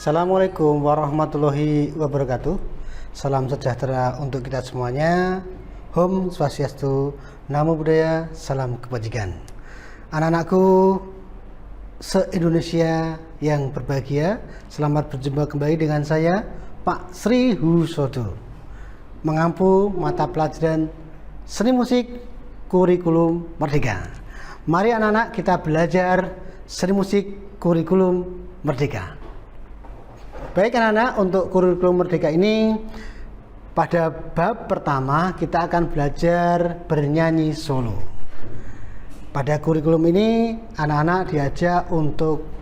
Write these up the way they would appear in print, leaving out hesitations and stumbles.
Assalamualaikum warahmatullahi wabarakatuh. Salam sejahtera untuk kita semuanya. Om Swastiastu, Namo Buddhaya, salam kebajikan. Anak-anakku se-Indonesia yang berbahagia, selamat berjumpa kembali dengan saya, Pak Sri Husodo, mengampu mata pelajaran seni musik kurikulum merdeka. Mari anak-anak kita belajar seni musik kurikulum merdeka. Baik anak-anak, untuk kurikulum merdeka ini pada bab pertama kita akan belajar bernyanyi solo. Pada kurikulum ini anak-anak diajak untuk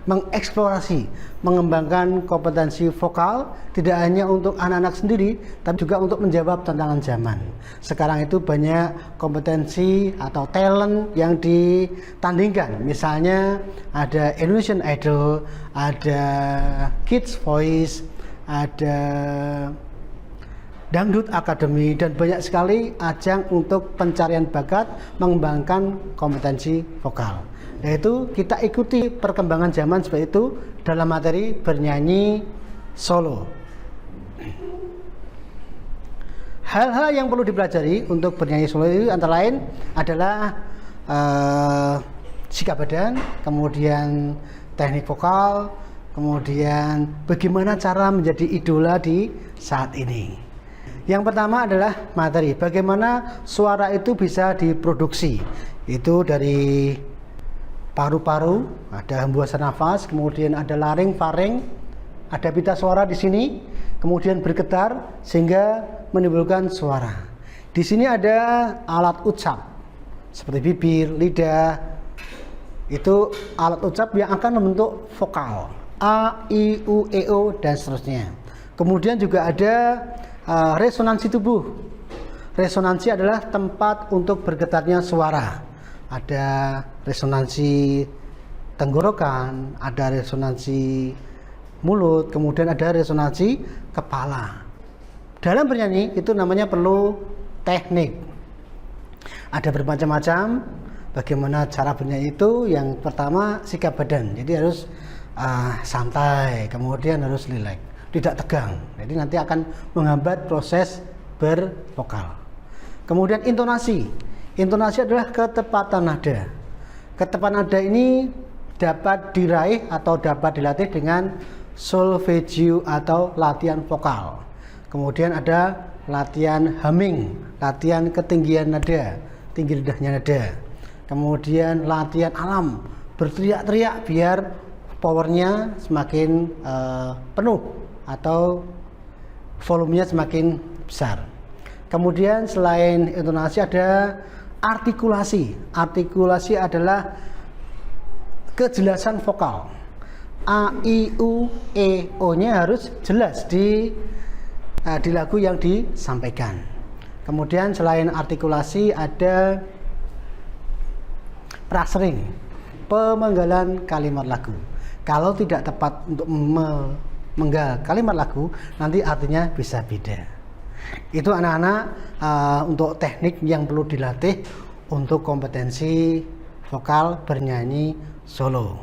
mengeksplorasi, mengembangkan kompetensi vokal, tidak hanya untuk anak-anak sendiri, tapi juga untuk menjawab tantangan zaman. Sekarang itu banyak kompetensi atau talent yang ditandingkan. Misalnya ada Indonesian Idol, ada Kids Voice, ada Dangdut Academy, dan banyak sekali ajang untuk pencarian bakat, mengembangkan kompetensi vokal. Yaitu kita ikuti perkembangan zaman seperti itu dalam materi bernyanyi solo. Hal-hal yang perlu dipelajari untuk bernyanyi solo itu antara lain adalah sikap badan, kemudian teknik vokal, kemudian bagaimana cara menjadi idola di saat ini. Yang pertama adalah materi, bagaimana suara itu bisa diproduksi. Itu dari paru-paru, ada hembusan nafas, kemudian ada laring, faring, ada pita suara di sini, kemudian bergetar sehingga menimbulkan suara. Di sini ada alat ucap seperti bibir, lidah. Itu alat ucap yang akan membentuk vokal A, I, U, E, O, dan seterusnya. Kemudian juga ada resonansi tubuh. Resonansi adalah tempat untuk bergetarnya suara. Ada resonansi tenggorokan, ada resonansi mulut, kemudian ada resonansi kepala. Dalam bernyanyi itu namanya perlu teknik. Ada bermacam-macam. Bagaimana cara bernyanyi itu? Yang pertama sikap badan. Jadi harus santai, kemudian harus rileks, tidak tegang. Jadi nanti akan menghambat proses bervokal. Kemudian intonasi. Intonasi adalah ketepatan nada. Ketepatan nada ini dapat diraih atau dapat dilatih dengan solfeggio atau latihan vokal. Kemudian ada latihan humming, latihan ketinggian nada, tinggi rendahnya nada. Kemudian latihan alam, berteriak-teriak biar powernya semakin penuh atau volumenya semakin besar. Kemudian selain intonasi ada artikulasi. Artikulasi adalah kejelasan vokal. A, I, U, E, O-nya harus jelas di lagu yang disampaikan. Kemudian selain artikulasi ada prasering, pemenggalan kalimat lagu. Kalau tidak tepat untuk memenggal kalimat lagu, nanti artinya bisa beda. Itu anak-anak untuk teknik yang perlu dilatih untuk kompetensi vokal bernyanyi solo.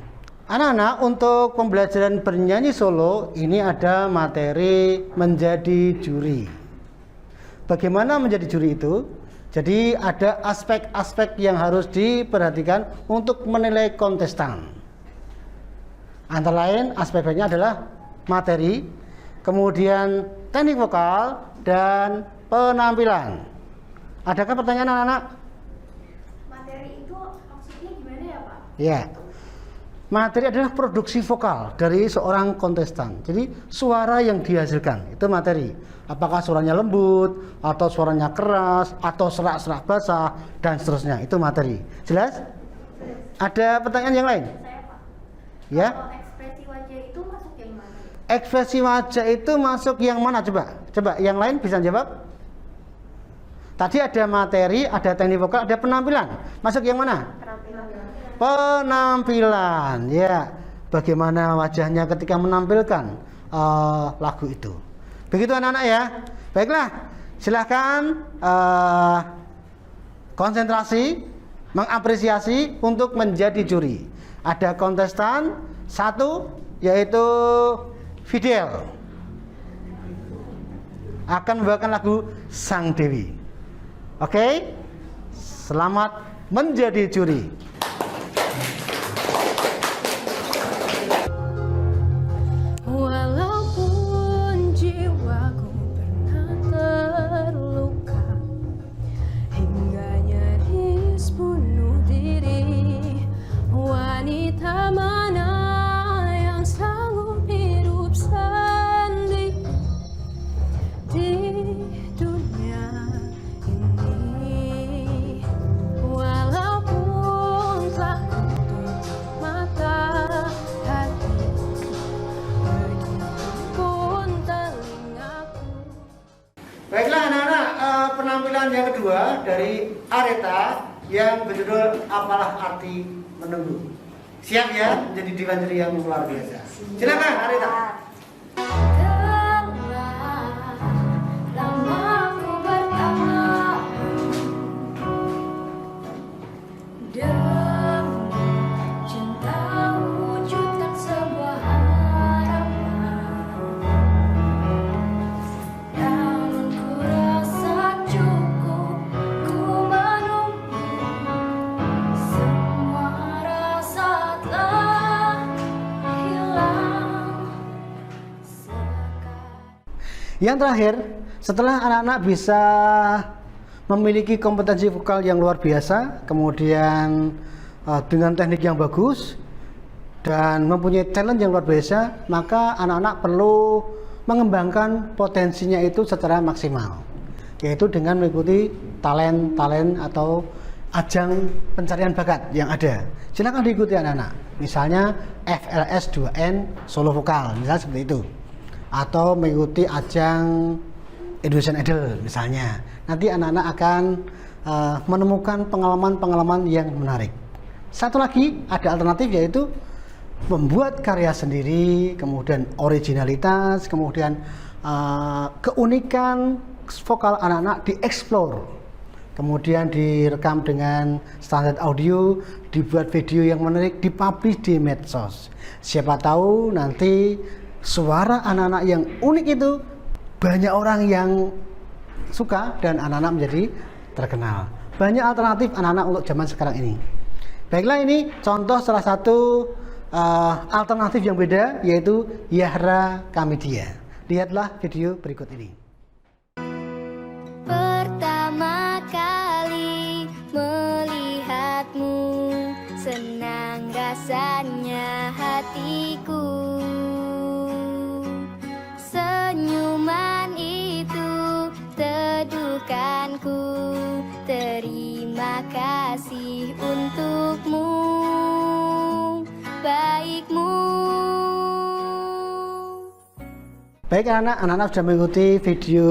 Anak-anak, untuk pembelajaran bernyanyi solo ini ada materi menjadi juri. Bagaimana menjadi juri itu? Jadi ada aspek-aspek yang harus diperhatikan untuk menilai kontestan. Antara lain aspeknya adalah materi, kemudian teknik vokal, dan penampilan. Adakah pertanyaan anak-anak? Materi itu maksudnya gimana ya Pak? Ya, materi adalah produksi vokal dari seorang kontestan. Jadi suara yang dihasilkan itu materi. Apakah suaranya lembut, atau suaranya keras, atau serak-serak basah, dan seterusnya. Itu materi. Jelas? Ada pertanyaan yang lain? Saya Pak. Ya. Kalau ekspresi wajah itu masuk yang mana? Ekspresi wajah itu masuk yang mana? Coba yang lain bisa jawab. Tadi ada materi, ada teknik vokal, ada penampilan. Masuk yang mana? Penampilan. Ya, bagaimana wajahnya ketika menampilkan lagu itu. Begitu anak-anak ya. Baiklah, silahkan konsentrasi, mengapresiasi untuk menjadi juri. Ada kontestan 1, yaitu Fidel akan membawakan lagu Sang Dewi. Oke, selamat menjadi juri. Walaupun jiwaku pernah terluka hingga nyaris bunuh diri, wanita mana yang sanggup hidup sendiri di dunia ini? Walaupun telah kututup mata hati, begitupun telingaku. Baiklah anak-anak, penampilan yang kedua dari Aretha yang berjudul Apalah Arti Menunggu. Siap ya menjadi dewan juri yang luar biasa. Silakan Aretha. Lama ku bertahap demi cinta wujudkan sebuah harapan, namun ku rasa cukup ku menunggu. Semua rasa telah hilang sekarang. Yang terakhir, setelah anak-anak bisa memiliki kompetensi vokal yang luar biasa, kemudian dengan teknik yang bagus dan mempunyai talent yang luar biasa, maka anak-anak perlu mengembangkan potensinya itu secara maksimal, yaitu dengan mengikuti talent atau ajang pencarian bakat yang ada. Silakan diikuti anak-anak, misalnya FLS 2N solo vokal, misalnya seperti itu, atau mengikuti ajang Indonesian Idol misalnya. Nanti anak-anak akan menemukan pengalaman-pengalaman yang menarik. Satu lagi ada alternatif, yaitu membuat karya sendiri, kemudian originalitas, kemudian keunikan vokal anak-anak dieksplor, kemudian direkam dengan standar audio, dibuat video yang menarik, dipublish di medsos. Siapa tahu nanti suara anak-anak yang unik itu banyak orang yang suka dan anak-anak menjadi terkenal. Banyak alternatif anak-anak untuk zaman sekarang ini. Baiklah, ini contoh salah satu alternatif yang beda, yaitu Yahra Kamidia. Lihatlah video berikut ini. Pertama kali melihatmu, senang rasanya hatiku. Senyuman itu teduhkanku, terima kasih untukmu, baikmu. Baik anak-anak sudah mengikuti video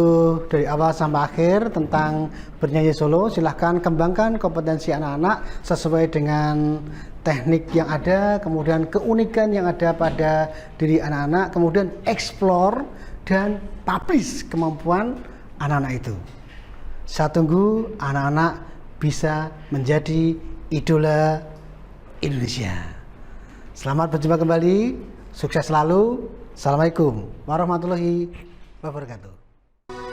dari awal sampai akhir tentang bernyanyi solo. Silahkan kembangkan kompetensi anak-anak sesuai dengan teknik yang ada, kemudian keunikan yang ada pada diri anak-anak, kemudian explore dan publish kemampuan anak-anak itu. Saya tunggu anak-anak bisa menjadi idola Indonesia. Selamat berjumpa kembali, sukses selalu. Assalamualaikum warahmatullahi wabarakatuh.